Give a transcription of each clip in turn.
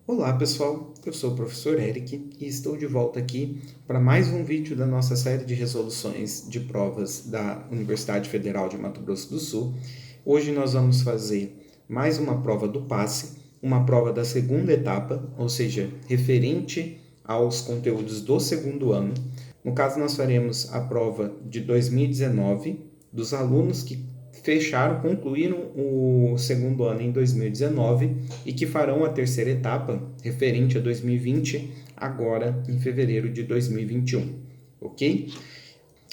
Olá pessoal, eu sou o professor Eric e estou de volta aqui para mais um vídeo da nossa série de resoluções de provas da Universidade Federal de Mato Grosso do Sul. Hoje nós vamos fazer mais uma prova do PASSE, uma prova da segunda etapa, ou seja, referente aos conteúdos do segundo ano. No caso, nós faremos a prova de 2019 dos alunos que concluíram o segundo ano em 2019 e que farão a terceira etapa, referente a 2020, agora em fevereiro de 2021, ok?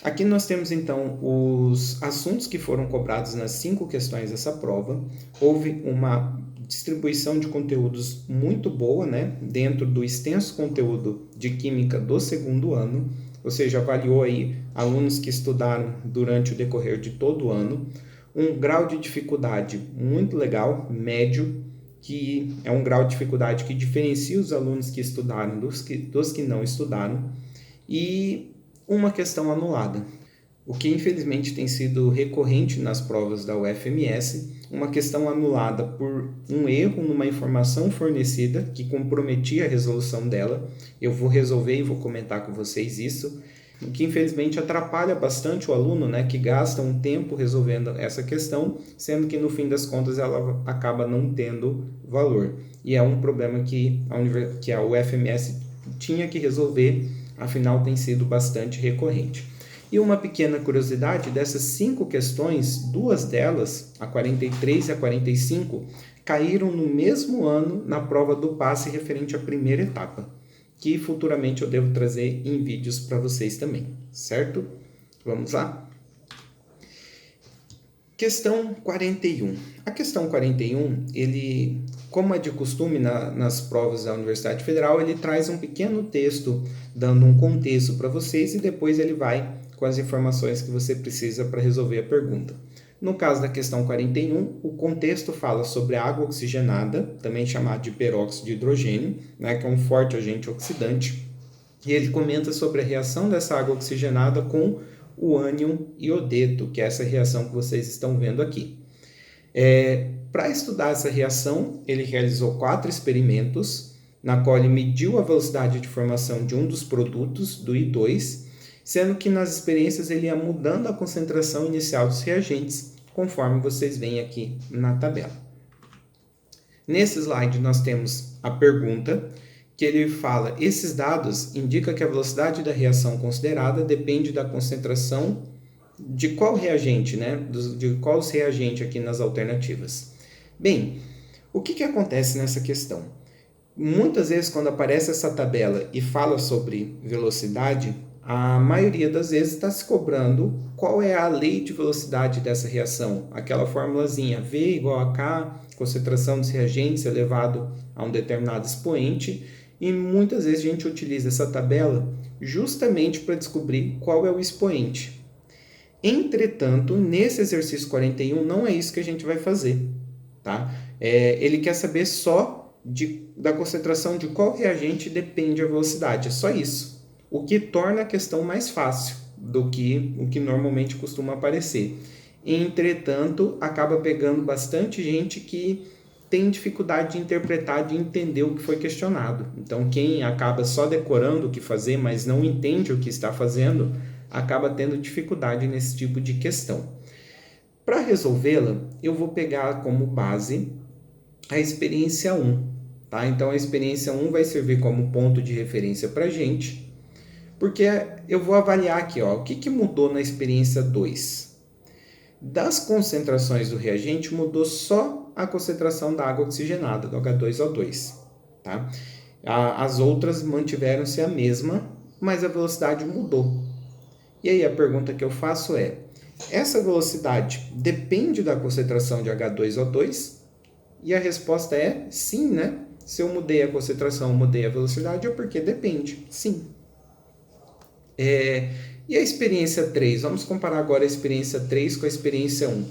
Aqui nós temos então os assuntos que foram cobrados nas 5 questões dessa prova. Houve uma distribuição de conteúdos muito boa, né, dentro do extenso conteúdo de Química do segundo ano, ou seja, avaliou aí alunos que estudaram durante o decorrer de todo o ano. Um grau de dificuldade muito legal, médio, que é um grau de dificuldade que diferencia os alunos que estudaram dos que não estudaram, e uma questão anulada, o que infelizmente tem sido recorrente nas provas da UFMS, uma questão anulada por um erro numa informação fornecida que comprometia a resolução dela. Eu vou resolver e vou comentar com vocês isso, o que infelizmente atrapalha bastante o aluno, né, que gasta um tempo resolvendo essa questão, sendo que no fim das contas ela acaba não tendo valor. E é um problema que a UFMS tinha que resolver, afinal tem sido bastante recorrente. E uma pequena curiosidade, dessas 5 questões, 2 delas, a 43 e a 45, caíram no mesmo ano na prova do PASSE referente à primeira etapa, que futuramente eu devo trazer em vídeos para vocês também, certo? Vamos lá? Questão 41. A questão 41, ele, como é de costume nas provas da Universidade Federal, ele traz um pequeno texto dando um contexto para vocês e depois ele vai com as informações que você precisa para resolver a pergunta. No caso da questão 41, o contexto fala sobre a água oxigenada, também chamada de peróxido de hidrogênio, né, que é um forte agente oxidante, e ele comenta sobre a reação dessa água oxigenada com o ânion iodeto, que é essa reação que vocês estão vendo aqui. Para estudar essa reação, ele realizou 4 experimentos, na qual ele mediu a velocidade de formação de um dos produtos, do I2, sendo que nas experiências ele ia mudando a concentração inicial dos reagentes, conforme vocês veem aqui na tabela. Nesse slide nós temos a pergunta, que ele fala: esses dados indicam que a velocidade da reação considerada depende da concentração de qual reagente, né? De qual reagente aqui nas alternativas. Bem, o que acontece nessa questão? Muitas vezes quando aparece essa tabela e fala sobre velocidade, a maioria das vezes está se cobrando qual é a lei de velocidade dessa reação. Aquela formulazinha V igual a K, concentração dos reagentes elevado a um determinado expoente, e muitas vezes a gente utiliza essa tabela justamente para descobrir qual é o expoente. Entretanto, nesse exercício 41 não é isso que a gente vai fazer, tá? Ele quer saber só da concentração de qual reagente depende a velocidade, é só isso. O que torna a questão mais fácil do que o que normalmente costuma aparecer. Entretanto, acaba pegando bastante gente que tem dificuldade de interpretar, de entender o que foi questionado. Então, quem acaba só decorando o que fazer, mas não entende o que está fazendo, acaba tendo dificuldade nesse tipo de questão. Para resolvê-la, eu vou pegar como base a experiência 1. Tá? Então, a experiência 1 vai servir como ponto de referência para a gente, porque eu vou avaliar aqui, ó, o que mudou na experiência 2. Das concentrações do reagente, mudou só a concentração da água oxigenada, do H2O2. Tá? As outras mantiveram-se a mesma, mas a velocidade mudou. E aí a pergunta que eu faço é: essa velocidade depende da concentração de H2O2? E a resposta é sim, né? Se eu mudei a concentração, mudei a velocidade, é porque depende, sim. E a experiência 3? Vamos comparar agora a experiência 3 com a experiência 1.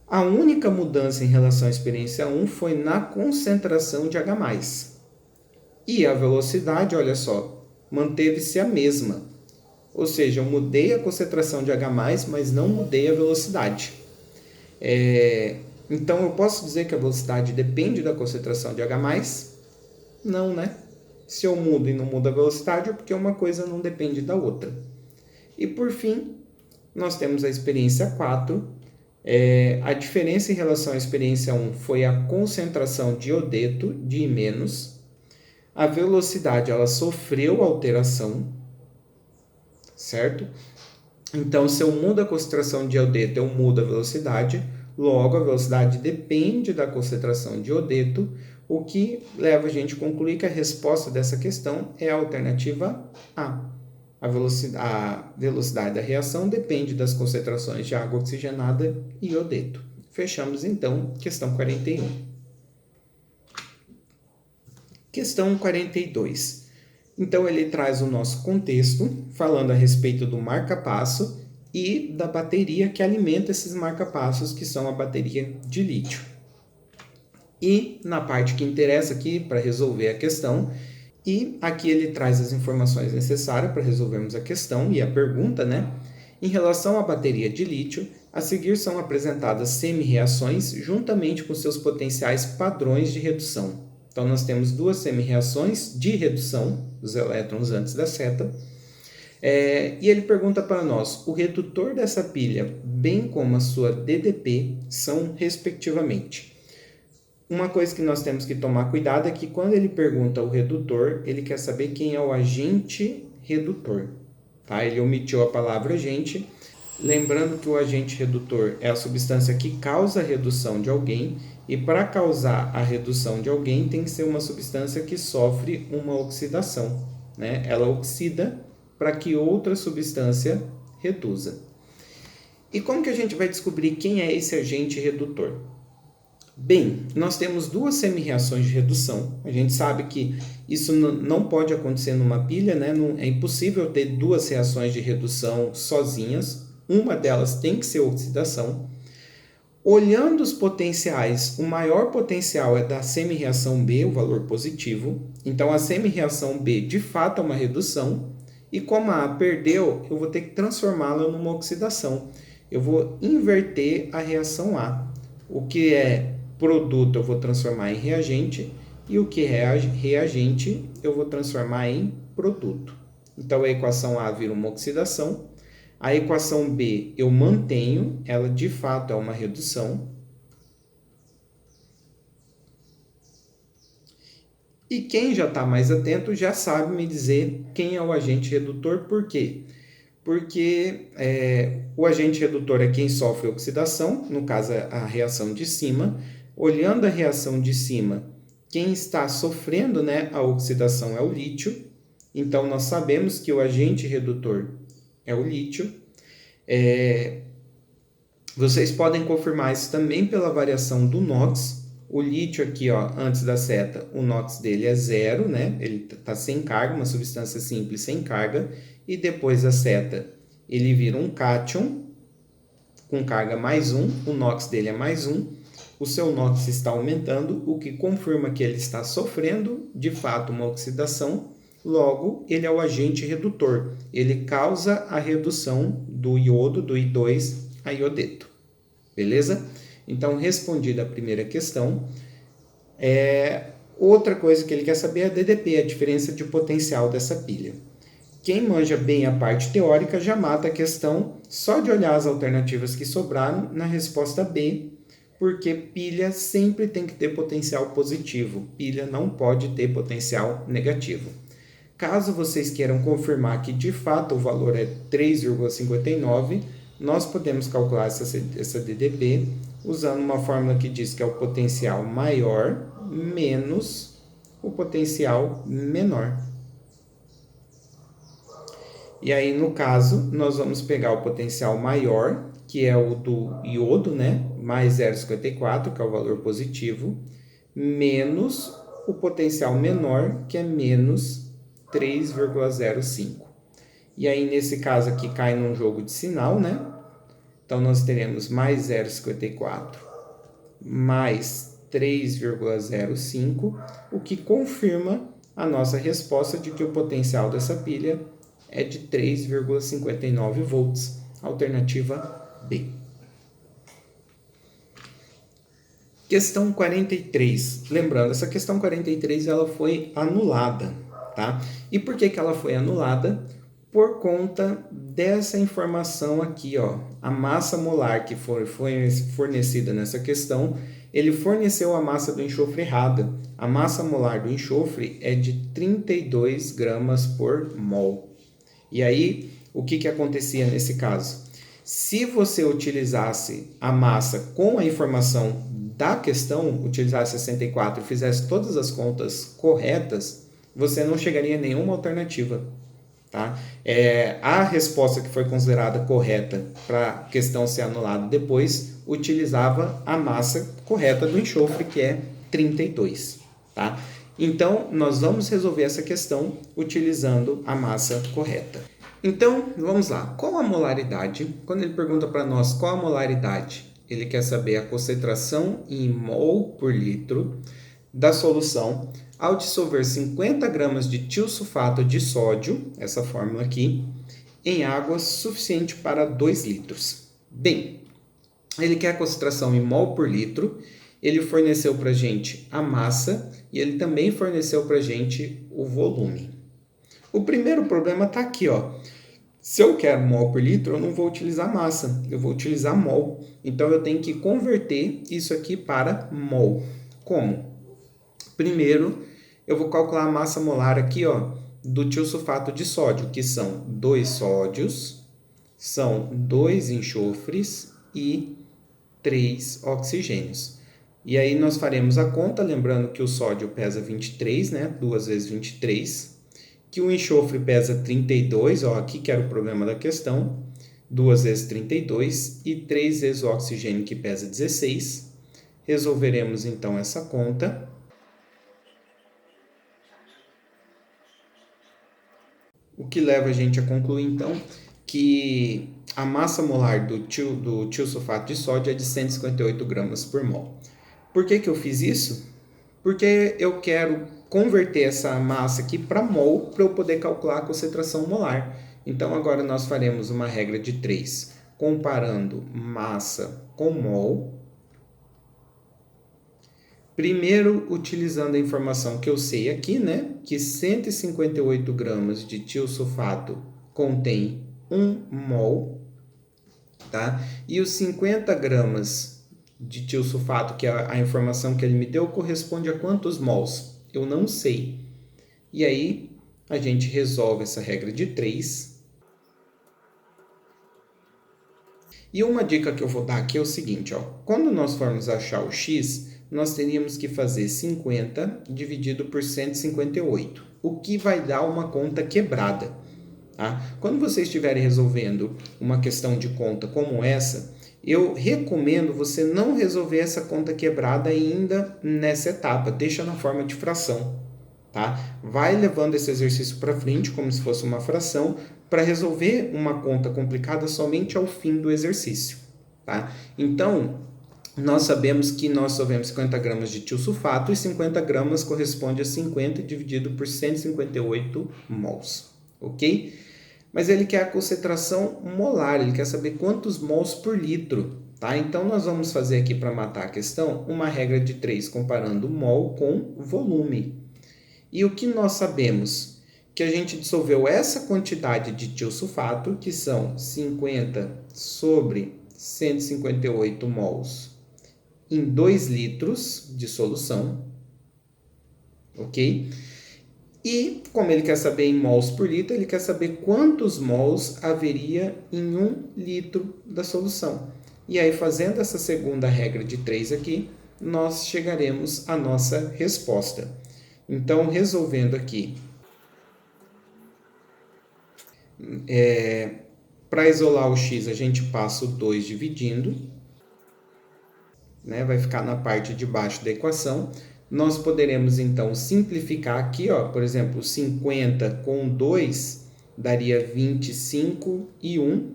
A única mudança em relação à experiência 1 foi na concentração de H+. E a velocidade, olha só, manteve-se a mesma. Ou seja, eu mudei a concentração de H+, mas não mudei a velocidade. Então, eu posso dizer que a velocidade depende da concentração de H+, Não, né? Se eu mudo e não muda a velocidade, é porque uma coisa não depende da outra. E por fim, nós temos a experiência 4. A diferença em relação à experiência 1 foi a concentração de iodeto de I-. A velocidade ela sofreu alteração, certo? Então, se eu mudo a concentração de iodeto, eu mudo a velocidade. Logo, a velocidade depende da concentração de iodeto, o que leva a gente a concluir que a resposta dessa questão é a alternativa A. A velocidade da reação depende das concentrações de água oxigenada e iodeto. Fechamos, então, questão 41. Questão 42. Então, ele traz o nosso contexto, falando a respeito do marca-passo e da bateria que alimenta esses marca-passos, que são a bateria de lítio. E na parte que interessa aqui para resolver a questão, e aqui ele traz as informações necessárias para resolvermos a questão e a pergunta, né? Em relação à bateria de lítio, a seguir são apresentadas semi-reações juntamente com seus potenciais padrões de redução. Então, nós temos duas semi-reações de redução dos elétrons antes da seta. E ele pergunta para nós, o redutor dessa pilha, bem como a sua DDP, são respectivamente. Uma coisa que nós temos que tomar cuidado é que quando ele pergunta o redutor, ele quer saber quem é o agente redutor. Tá? Ele omitiu a palavra agente. Lembrando que o agente redutor é a substância que causa a redução de alguém, e para causar a redução de alguém tem que ser uma substância que sofre uma oxidação, né? Ela oxida para que outra substância reduza. E como que a gente vai descobrir quem é esse agente redutor? Bem, nós temos duas semi-reações de redução. A gente sabe que isso não pode acontecer numa pilha, né? É impossível ter duas reações de redução sozinhas. Uma delas tem que ser oxidação. Olhando os potenciais, o maior potencial é da semi-reação B, o valor positivo. Então, a semi-reação B, de fato, é uma redução. E como a A perdeu, eu vou ter que transformá-la numa oxidação. Eu vou inverter a reação A. O que é produto, eu vou transformar em reagente. E o que é reagente, eu vou transformar em produto. Então, a equação A vira uma oxidação. A equação B eu mantenho, ela de fato é uma redução. E quem já está mais atento já sabe me dizer quem é o agente redutor, por quê? Porque o agente redutor é quem sofre oxidação, no caso a reação de cima. Olhando a reação de cima, quem está sofrendo, né, a oxidação é o lítio. Então, nós sabemos que o agente redutor é o lítio. Vocês podem confirmar isso também pela variação do NOx. O lítio aqui, ó, antes da seta, o NOx dele é 0, né? Ele está sem carga, uma substância simples sem carga. E depois da seta, ele vira um cátion com carga mais 1. O NOx dele é mais 1. O seu NOx está aumentando, o que confirma que ele está sofrendo, de fato, uma oxidação. Logo, ele é o agente redutor. Ele causa a redução do iodo, do I2, a iodeto. Beleza? Então, respondida a primeira questão. Outra coisa que ele quer saber é a DDP, a diferença de potencial dessa pilha. Quem manja bem a parte teórica já mata a questão só de olhar as alternativas que sobraram na resposta B, porque pilha sempre tem que ter potencial positivo. Pilha não pode ter potencial negativo. Caso vocês queiram confirmar que de fato o valor é 3,59, nós podemos calcular essa DDP usando uma fórmula que diz que é o potencial maior menos o potencial menor. E aí, no caso, nós vamos pegar o potencial maior, que é o do iodo, né? Mais 0,54, que é o valor positivo, menos o potencial menor, que é menos 3,05. E aí, nesse caso aqui, cai num jogo de sinal, né? Então, nós teremos mais 0,54 mais 3,05, o que confirma a nossa resposta de que o potencial dessa pilha é de 3,59 volts, alternativa B. Questão 43. Lembrando, essa questão 43 ela foi anulada, tá? E por que que ela foi anulada? Por conta dessa informação aqui, ó. A massa molar que foi fornecida nessa questão, ele forneceu a massa do enxofre errada. A massa molar do enxofre é de 32 gramas por mol. E aí, o que que acontecia nesse caso? Se você utilizasse a massa com a informação da questão, utilizasse 64 e fizesse todas as contas corretas, você não chegaria a nenhuma alternativa. Tá? A resposta que foi considerada correta para a questão ser anulada depois utilizava a massa correta do enxofre, que é 32. Tá? Então, nós vamos resolver essa questão utilizando a massa correta. Então, vamos lá. Qual a molaridade? Quando ele pergunta para nós qual a molaridade, ele quer saber a concentração em mol por litro da solução ao dissolver 50 gramas de tiosulfato de sódio, essa fórmula aqui, em água suficiente para 2 litros. Bem, ele quer a concentração em mol por litro, ele forneceu para a gente a massa e ele também forneceu para a gente o volume. O primeiro problema está aqui, ó. Se eu quero mol por litro, eu não vou utilizar massa, eu vou utilizar mol. Então, eu tenho que converter isso aqui para mol. Como? Primeiro, eu vou calcular a massa molar aqui, ó, do tiosulfato de sódio, que são 2 sódios, são 2 enxofres e 3 oxigênios. E aí nós faremos a conta, lembrando que o sódio pesa 23, né? 2 vezes 23. Que o enxofre pesa 32, ó, aqui que era o problema da questão. 2 vezes 32 e 3 vezes o oxigênio, que pesa 16. Resolveremos então essa conta. O que leva a gente a concluir, então, que a massa molar do tiosulfato de sódio é de 158 gramas por mol. Por que que eu fiz isso? Porque eu quero converter essa massa aqui para mol para eu poder calcular a concentração molar. Então, agora nós faremos uma regra de 3, comparando massa com mol. Primeiro, utilizando a informação que eu sei aqui, né? Que 158 gramas de tiosulfato contém 1 mol, tá? E os 50 gramas de tiosulfato, que é a informação que ele me deu, corresponde a quantos mols? Eu não sei. E aí, a gente resolve essa regra de 3. E uma dica que eu vou dar aqui é o seguinte, ó. Quando nós formos achar o x, nós teríamos que fazer 50 dividido por 158, o que vai dar uma conta quebrada. Tá? Quando vocês estiverem resolvendo uma questão de conta como essa, eu recomendo você não resolver essa conta quebrada ainda nessa etapa, deixa na forma de fração. Tá? Vai levando esse exercício para frente como se fosse uma fração para resolver uma conta complicada somente ao fim do exercício. Tá? Então, nós sabemos que nós solvemos 50 gramas de tiosulfato e 50 gramas corresponde a 50 dividido por 158 mols, ok? Mas ele quer a concentração molar, ele quer saber quantos mols por litro, tá? Então, nós vamos fazer aqui para matar a questão uma regra de 3 comparando mol com volume. E o que nós sabemos? Que a gente dissolveu essa quantidade de tiosulfato, que são 50 sobre 158 mols, em 2 litros de solução, ok? E, como ele quer saber em mols por litro, ele quer saber quantos mols haveria em 1 litro da solução. E aí, fazendo essa segunda regra de 3 aqui, nós chegaremos à nossa resposta. Então, resolvendo aqui, para isolar o x, a gente passa o 2 dividindo, né? Vai ficar na parte de baixo da equação. Nós poderemos, então, simplificar aqui, ó, por exemplo, 50 com 2 daria 25 e 1.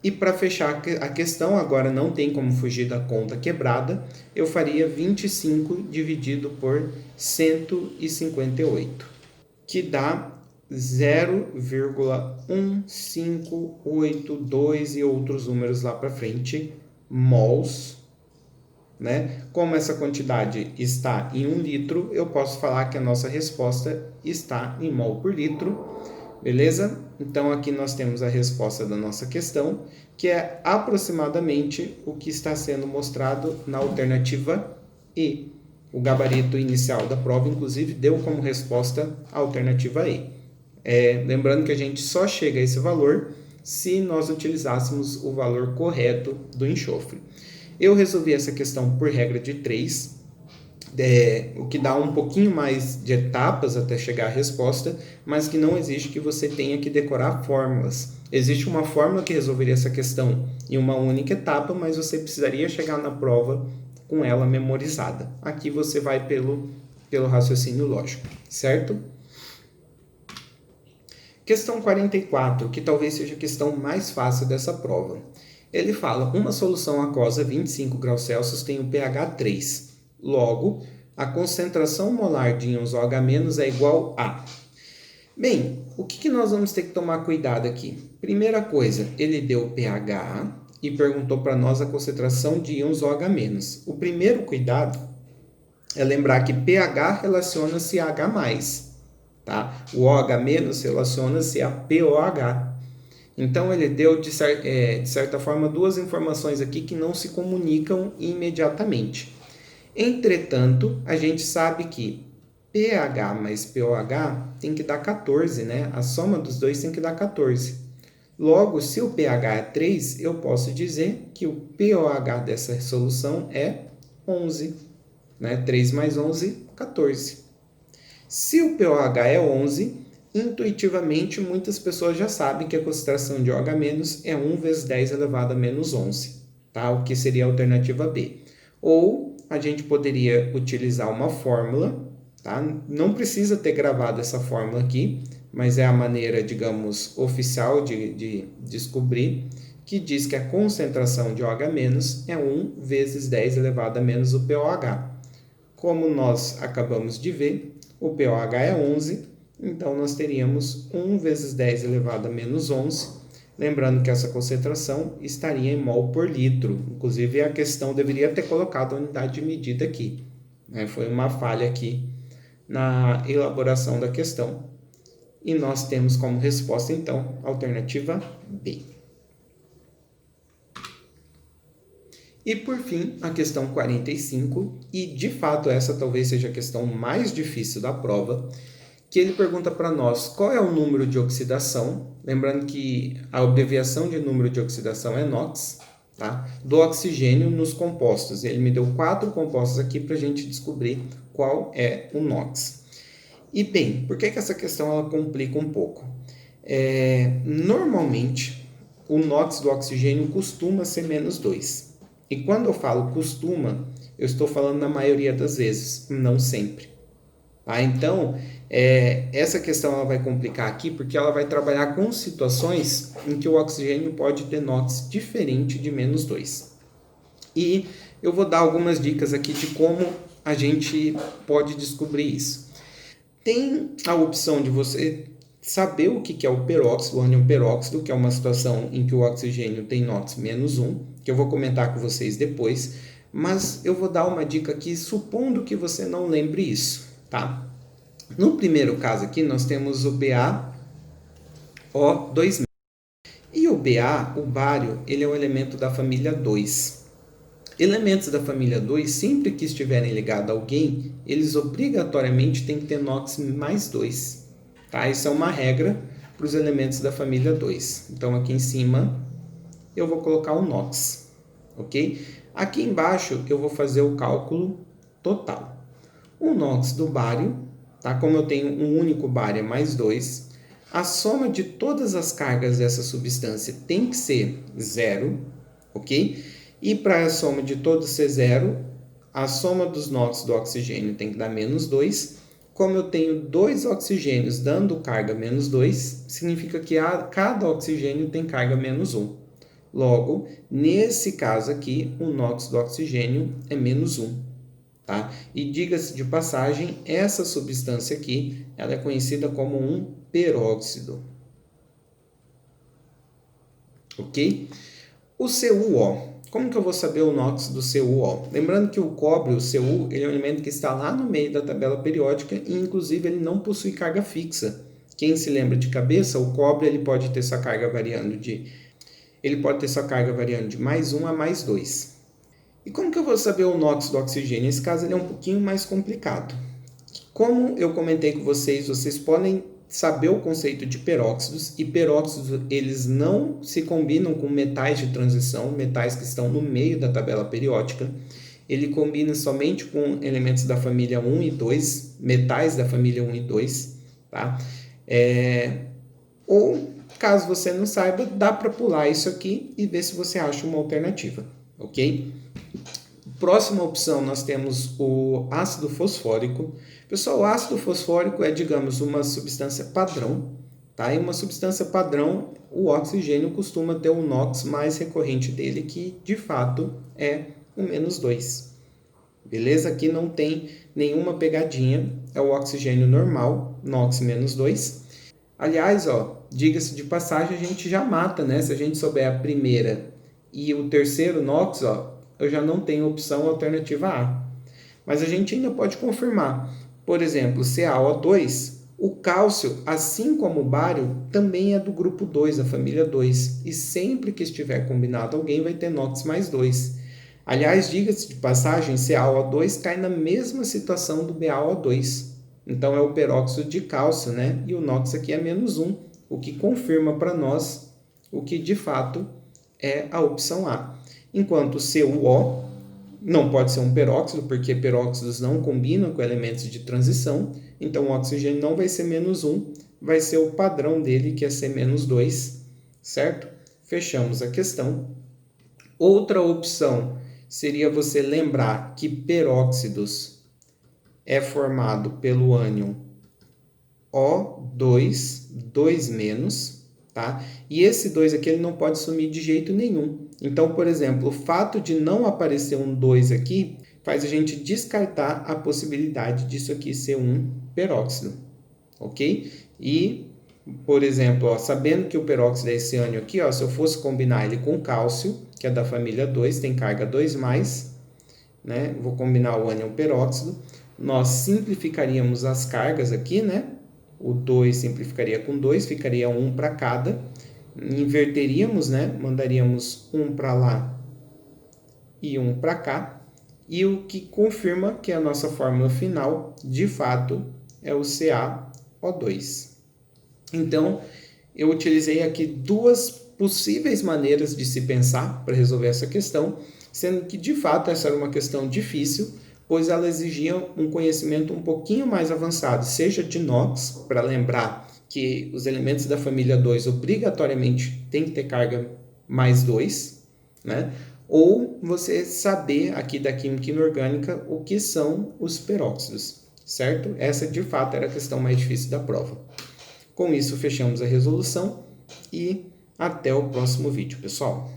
E para fechar a questão, agora não tem como fugir da conta quebrada, eu faria 25 dividido por 158, que dá 0,1582 e outros números lá para frente, mols né? Como essa quantidade está em 1 litro, eu posso falar que a nossa resposta está em mol por litro, beleza? Então aqui nós temos a resposta da nossa questão, que é aproximadamente o que está sendo mostrado na alternativa E. O gabarito inicial da prova, inclusive, deu como resposta a alternativa E. Lembrando que a gente só chega a esse valor se nós utilizássemos o valor correto do enxofre. Eu resolvi essa questão por regra de 3, o que dá um pouquinho mais de etapas até chegar à resposta, mas que não exige que você tenha que decorar fórmulas. Existe uma fórmula que resolveria essa questão em uma única etapa, mas você precisaria chegar na prova com ela memorizada. Aqui você vai pelo raciocínio lógico, certo? Questão 44, que talvez seja a questão mais fácil dessa prova. Ele fala, uma solução aquosa 25 graus Celsius tem o pH 3. Logo, a concentração molar de íons OH- é igual a... Bem, o que nós vamos ter que tomar cuidado aqui? Primeira coisa, ele deu o pH e perguntou para nós a concentração de íons OH-. O primeiro cuidado é lembrar que pH relaciona-se a H+, tá? O OH- relaciona-se a POH. Então, ele deu, de certa forma, duas informações aqui que não se comunicam imediatamente. Entretanto, a gente sabe que pH mais POH tem que dar 14, né? A soma dos dois tem que dar 14. Logo, se o pH é 3, eu posso dizer que o POH dessa solução é 11. Né? 3 mais 11, 14. Se o pOH é 11, intuitivamente muitas pessoas já sabem que a concentração de OH- é 1 vezes 10 elevado a menos 11, tá? O que seria a alternativa B. Ou a gente poderia utilizar uma fórmula, tá? Não precisa ter gravado essa fórmula aqui, mas é a maneira, digamos, oficial de descobrir, que diz que a concentração de OH- é 1 vezes 10 elevado a menos o pOH. Como nós acabamos de ver, o pOH é 11, então nós teríamos 1 vezes 10 elevado a menos 11. Lembrando que essa concentração estaria em mol por litro. Inclusive, a questão deveria ter colocado a unidade de medida aqui. Foi uma falha aqui na elaboração da questão. E nós temos como resposta, então, a alternativa B. E por fim, a questão 45, e de fato essa talvez seja a questão mais difícil da prova, que ele pergunta para nós qual é o número de oxidação, lembrando que a abreviação de número de oxidação é NOx, tá? Do oxigênio nos compostos. Ele me deu 4 compostos aqui para a gente descobrir qual é o NOx. E bem, por que essa questão ela complica um pouco? Normalmente, o NOx do oxigênio costuma ser menos 2. E quando eu falo costuma, eu estou falando na maioria das vezes, não sempre. Tá? Então, essa questão ela vai complicar aqui porque ela vai trabalhar com situações em que o oxigênio pode ter NOx diferente de menos 2. E eu vou dar algumas dicas aqui de como a gente pode descobrir isso. Tem a opção de você saber o que é o peróxido, o ânion peróxido, que é uma situação em que o oxigênio tem NOx menos 1, que eu vou comentar com vocês depois, mas eu vou dar uma dica aqui, supondo que você não lembre isso, tá? No primeiro caso aqui, nós temos o BaO2. E o Ba, o bário, ele é um elemento da família 2. Elementos da família 2, sempre que estiverem ligados a alguém, eles obrigatoriamente têm que ter NOx mais 2. Tá? Isso é uma regra para os elementos da família 2. Então, aqui em cima, eu vou colocar o NOx. Ok? Aqui embaixo, eu vou fazer o cálculo total. O NOx do bário, tá? Como eu tenho um único bário mais 2, a soma de todas as cargas dessa substância tem que ser zero, ok? E para a soma de todos ser zero, a soma dos NOx do oxigênio tem que dar menos 2. Como eu tenho dois oxigênios dando carga menos 2, significa que cada oxigênio tem carga menos 1. Logo, nesse caso aqui, o NOx do oxigênio é menos 1. Tá? E diga-se de passagem, essa substância aqui ela é conhecida como um peróxido. Ok? O CuO. Como que eu vou saber o NOx do CuO? Lembrando que o cobre, o Cu, ele é um elemento que está lá no meio da tabela periódica e, inclusive, ele não possui carga fixa. Quem se lembra de cabeça, o cobre ele pode ter sua carga variando de mais 1 a mais 2. E como que eu vou saber o NOx do oxigênio? Nesse caso, ele é um pouquinho mais complicado. Como eu comentei com vocês, vocês podem saber o conceito de peróxidos, e peróxidos eles não se combinam com metais de transição, metais que estão no meio da tabela periódica. Ele combina somente com elementos da família 1 e 2, metais da família 1 e 2, tá? Ou, caso você não saiba, dá para pular isso aqui e ver se você acha uma alternativa, ok? Próxima opção, nós temos o ácido fosfórico. Pessoal, o ácido fosfórico é, digamos, uma substância padrão, tá? E uma substância padrão, o oxigênio costuma ter o NOx mais recorrente dele, que de fato é o -2. Beleza? Aqui não tem nenhuma pegadinha, é o oxigênio normal, NOx -2. Aliás, diga-se de passagem, a gente já mata, né? Se a gente souber a primeira e o terceiro NOx, eu já não tenho opção alternativa A. Mas a gente ainda pode confirmar. Por exemplo, CaO2, o cálcio, assim como o bário, também é do grupo 2, a família 2. E sempre que estiver combinado, alguém vai ter NOx mais 2. Aliás, diga-se de passagem, CaO2 cai na mesma situação do BaO2. Então é o peróxido de cálcio, né? E o NOx aqui é -1, o que confirma para nós o que de fato é a opção A. Enquanto o CuO não pode ser um peróxido, porque peróxidos não combinam com elementos de transição, então o oxigênio não vai ser -1, vai ser o padrão dele, que é ser -2, certo? Fechamos a questão. Outra opção seria você lembrar que peróxidos é formado pelo ânion O2, 2-, tá? E esse 2 aqui ele não pode sumir de jeito nenhum. Então, por exemplo, o fato de não aparecer um 2 aqui faz a gente descartar a possibilidade disso aqui ser um peróxido, ok? E, por exemplo, sabendo que o peróxido é esse ânion aqui, se eu fosse combinar ele com cálcio, que é da família 2, tem carga 2+, né? Vou combinar o ânion peróxido, nós simplificaríamos as cargas aqui, né? O 2 simplificaria com 2, ficaria 1 para cada. Inverteríamos, né? Mandaríamos 1 para lá e 1 para cá. E o que confirma que a nossa fórmula final, de fato, é o CaO2. Então, eu utilizei aqui duas possíveis maneiras de se pensar para resolver essa questão, sendo que, de fato, essa era uma questão difícil, pois ela exigia um conhecimento um pouquinho mais avançado, seja de NOx, para lembrar que os elementos da família 2 obrigatoriamente têm que ter carga mais 2, né? Ou você saber aqui da química inorgânica o que são os peróxidos, certo? Essa, de fato, era a questão mais difícil da prova. Com isso, fechamos a resolução e até o próximo vídeo, pessoal.